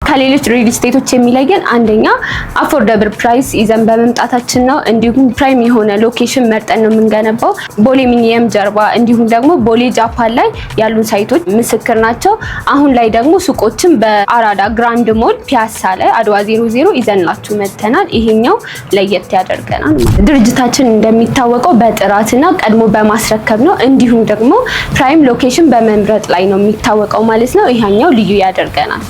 ከሌሎች ሪል ስቴቶች የሚለየን አንደኛ አፎርደብል ፕራይስ ይዘን በመምጣታችን ነው። እንዲሁም ፕራይም የሆነ ሎኬሽን መርጠን ነው የምንገነባው። ቦሌ ሚኒየም ጀርባ እንዲሁም ደግሞ ቦሌ ጃፓን ላይ ያሉ ሳይቶች ምስክር ናቸው። አሁን ላይ ደግሞ ሱቆችን በአራዳ ግራንድ ሞል ፒያሳ ላይ አድዋ 00 ይዘንላችሁ መጥተናል። ይሄኛው ለየት ያደርገናል። ድርጅታችን እንደሚታወቀው በጥራትና ቀድሞ በማስረከብ ነው። እንዲሁም ደግሞ ፕራይም ሎኬሽን በመምረጥ ላይ ነው የሚታወቀው ማለት ነው። ይሄኛው ልዩ ያደርገናል።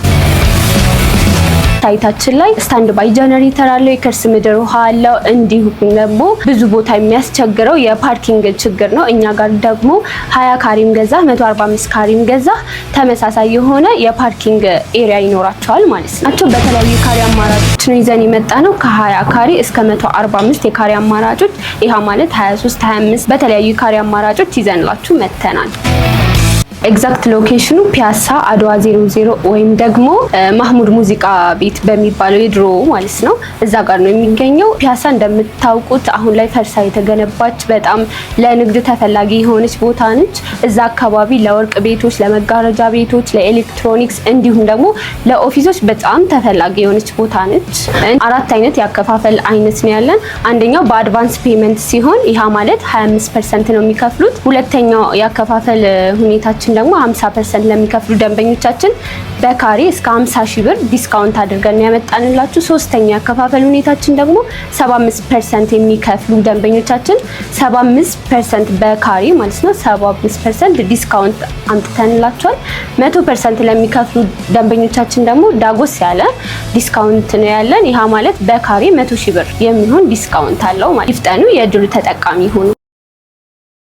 ሳይታችን ላይ ስታንድ ባይ ጀነሬተር አለው፣ የከርስ ምድር ውሃ አለው። እንዲሁም ደግሞ ብዙ ቦታ የሚያስቸግረው የፓርኪንግ ችግር ነው። እኛ ጋር ደግሞ 20 ካሬም ገዛ 145 ካሬም ገዛ ተመሳሳይ የሆነ የፓርኪንግ ኤሪያ ይኖራቸዋል ማለት ነው። በተለያዩ ካሬ አማራጮች ነው ይዘን የመጣ ነው። ከ20 ካሬ እስከ 145 የካሬ አማራጮች፣ ይሄ ማለት 23 25 በተለያዩ ካሬ አማራጮች ይዘንላችሁ መተናል። ኤግዛክት ሎኬሽኑ ፒያሳ አድዋ 00 ወይም ደግሞ ማህሙድ ሙዚቃ ቤት በሚባለው የድሮ ማለት ነው እዛ ጋር ነው የሚገኘው። ፒያሳ እንደምታውቁት አሁን ላይ ፈርሳ የተገነባች በጣም ለንግድ ተፈላጊ የሆነች ቦታ ነች። እዛ አካባቢ ለወርቅ ቤቶች፣ ለመጋረጃ ቤቶች፣ ለኤሌክትሮኒክስ እንዲሁም ደግሞ ለኦፊሶች በጣም ተፈላጊ የሆነች ቦታ ነች። 4 አይነት ያከፋፈል አይነት ነው ያለን። አንደኛው በአድቫንስ ፔመንት ሲሆን ይሄ ማለት 25% ነው የሚከፍሉት። ሁለተኛው ያከፋፈል ሁኔታችን ደግሞ 50% ለሚከፍሉ ደንበኞቻችን በካሬ እስከ 50,000 ብር ዲስካውንት አድርገን ያመጣንላችሁ። ሶስተኛ ያከፋፈል ሁኔታችን ደግሞ 75% የሚከፍሉ ደንበኞቻችን 75% በካሬ ማለት ነው 75% ዲስካውንት አምጥተንላቸዋል። 100% ለሚከፍሉ ደንበኞቻችን ደግሞ ዳጎስ ያለ ዲስካውንት ነው ያለን። ይሄ ማለት በካሬ 100,000 ብር የሚሆን ዲስካውንት አለው ማለት። ይፍጠኑ፣ የድሉ ተጠቃሚ ሆኑ።